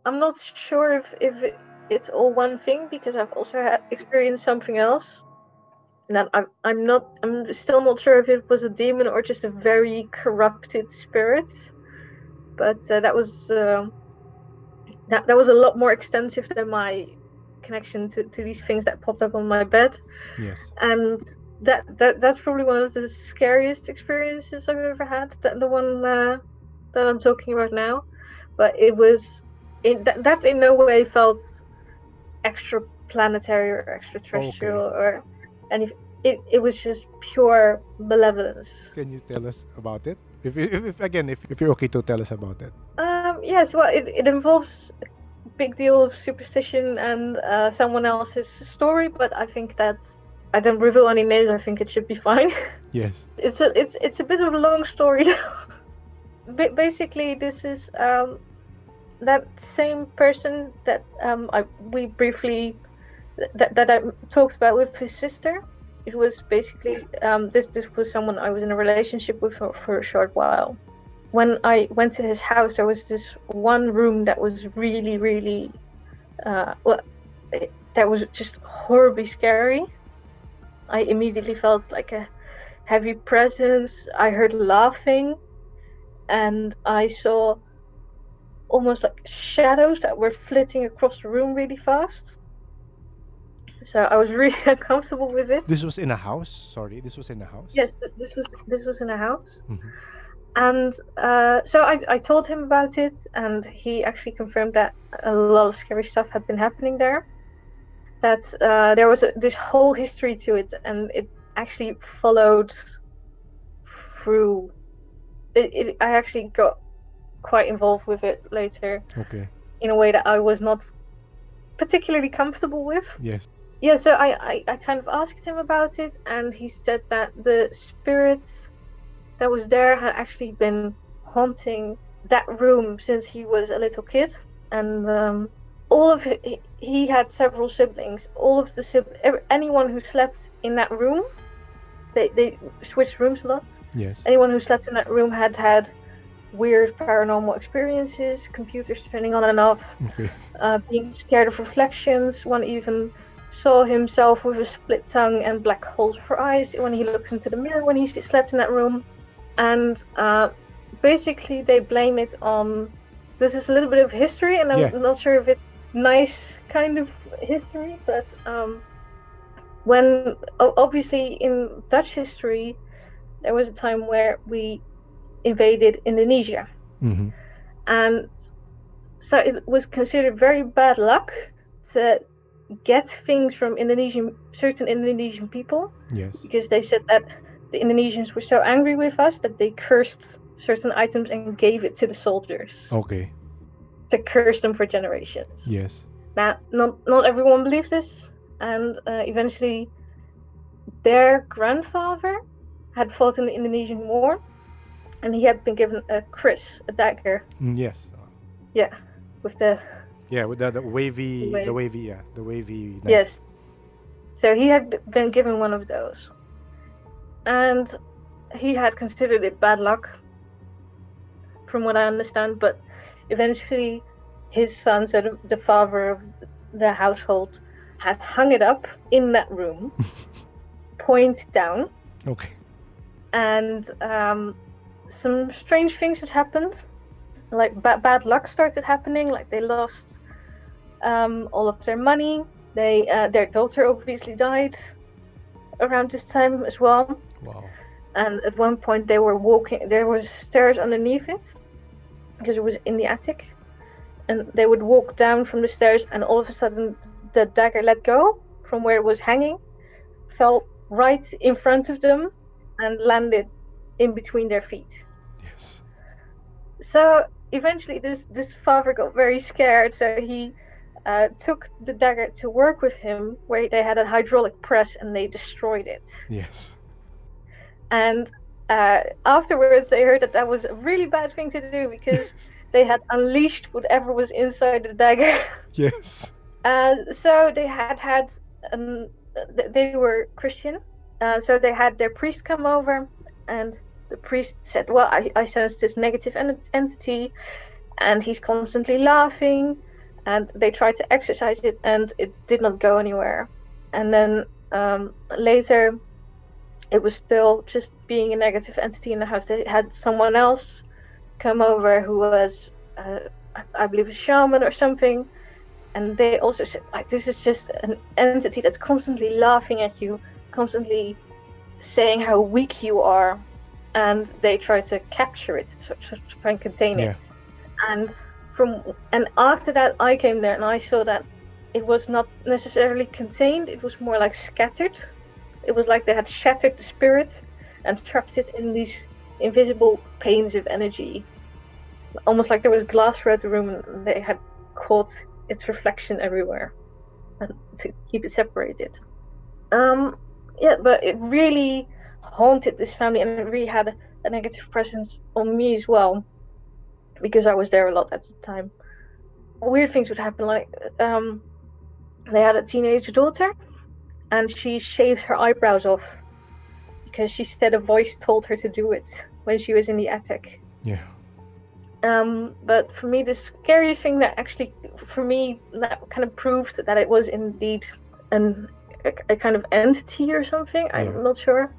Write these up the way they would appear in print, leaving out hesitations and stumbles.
I'm not sure if it's all one thing, because I've also experienced something else. And I'm still not sure if it was a demon or just a very corrupted spirit. But that was a lot more extensive than my connection to these things that popped up on my bed. Yes. And that's probably one of the scariest experiences I've ever had. The one that I'm talking about now. But it was that in no way felt extraplanetary or extraterrestrial or any. It was just pure malevolence. Can you tell us about it? If you're okay to tell us about it. Yes, well, it involves a big deal of superstition and someone else's story, but I think I don't reveal any names. I think it should be fine. Yes. It's a bit of a long story. Basically, this is that same person that we briefly that I talked about with his sister. It was basically this was someone I was in a relationship with for a short while. When I went to his house, there was this one room that was really, really, that was just horribly scary. I immediately felt like a heavy presence. I heard laughing, and I saw almost like shadows that were flitting across the room really fast. So I was really uncomfortable with it. This was in a house? Sorry, this was in a house? Yes, this was in a house. Mm-hmm. And so I told him about it, and he actually confirmed that a lot of scary stuff had been happening there. That there was this whole history to it, and it actually followed through. I actually got quite involved with it later. Okay. In a way that I was not particularly comfortable with. Yes. Yeah, so I kind of asked him about it, and he said that the spirit that was there had actually been haunting that room since he was a little kid. And he had several siblings. All of the anyone who slept in that room, they switched rooms a lot. Yes. Anyone who slept in that room had weird paranormal experiences, computers turning on and off, okay. Being scared of reflections. One even saw himself with a split tongue and black holes for eyes when he looked into the mirror when he slept in that room. And basically they blame it on, this is a little bit of history, and I'm not sure if it's nice kind of history, but when obviously in Dutch history there was a time where we invaded Indonesia. Mm-hmm. And so it was considered very bad luck to get things from certain Indonesian people. Yes. Because they said that the Indonesians were so angry with us that they cursed certain items and gave it to the soldiers. Okay. To curse them for generations. Yes. Now, not everyone believed this, and eventually their grandfather had fought in the Indonesian War, and he had been given a kris, a dagger. Yes. Yeah, with the. Yeah, with the wavy knife. Yes. So he had been given one of those, and he had considered it bad luck, from what I understand. But eventually, his son, so the father of the household, had hung it up in that room, point down. Okay. And some strange things had happened, like bad luck started happening. Like they lost all of their money. Their daughter obviously died around this time as well. Wow. And at one point they were walking. There was stairs underneath it because it was in the attic, and they would walk down from the stairs, and all of a sudden the dagger let go from where it was hanging, fell right in front of them, and landed in between their feet. Yes. So eventually this father got very scared, so he took the dagger to work with him, where they had a hydraulic press and they destroyed it. Yes. And afterwards they heard that was a really bad thing to do, because they had unleashed whatever was inside the dagger. Yes. So they had they were Christian, so they had their priest come over, and the priest said, well, I sense this negative entity, and he's constantly laughing. and they tried to exorcise it, and it did not go anywhere. And then later, it was still just being a negative entity in the house. They had someone else come over who was, I believe, a shaman or something, and they also said, like, this is just an entity that's constantly laughing at you, constantly saying how weak you are, and they try to capture it, to try and contain it. And after that, I came there and I saw that it was not necessarily contained, it was more like scattered. It was like they had shattered the spirit and trapped it in these invisible panes of energy. Almost like there was glass throughout the room and they had caught its reflection everywhere and to keep it separated. Yeah, but it really haunted this family, and it really had a negative presence on me as well, because I was there a lot at the time. Weird things would happen, like they had a teenage daughter, and she shaved her eyebrows off because she said a voice told her to do it when she was in the attic. Yeah. But for me, the scariest thing that actually, for me, that kind of proved that it was indeed a kind of entity or something. Yeah. I'm not sure.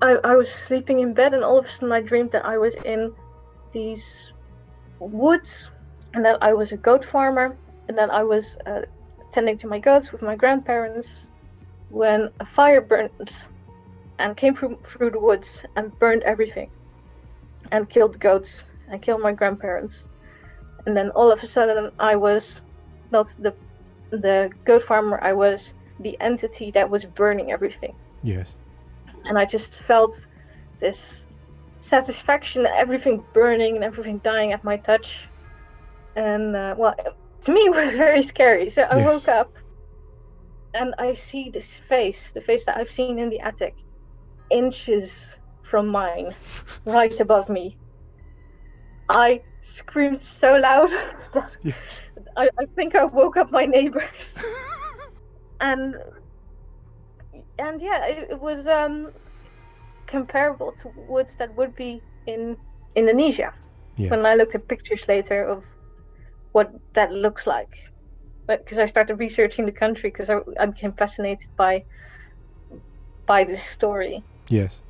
I was sleeping in bed, and all of a sudden I dreamed that I was in these woods, and that I was a goat farmer, and that I was tending to my goats with my grandparents when a fire burned and came through the woods and burned everything and killed the goats and killed my grandparents. And then all of a sudden I was not the goat farmer, I was the entity that was burning everything. Yes. And I just felt this satisfaction, everything burning and everything dying at my touch. And well, to me it was very scary. So I woke up and I see this face, the face that I've seen in the attic, inches from mine, right above me. I screamed so loud that I think I woke up my neighbors. and yeah, it was comparable to woods that would be in Indonesia. Yes. When I looked at pictures later of what that looks like, because I started researching the country because I became fascinated by this story. Yes.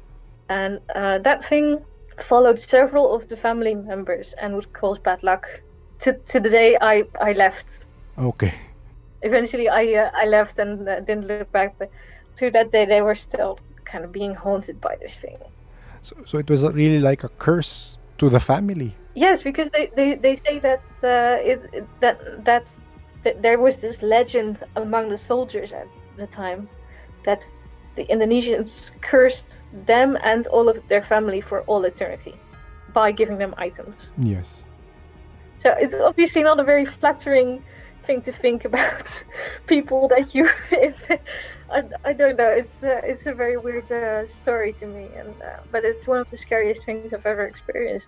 And that thing followed several of the family members and would cause bad luck. To the day I left. Okay. Eventually I left and didn't look back, but to that day they were still kind of being haunted by this thing. So it was really like a curse to the family. Yes, because they say that that there was this legend among the soldiers at the time that the Indonesians cursed them and all of their family for all eternity by giving them items. Yes. So it's obviously not a very flattering thing to think about people that you. I don't know. It's a very weird story to me, and but it's one of the scariest things I've ever experienced.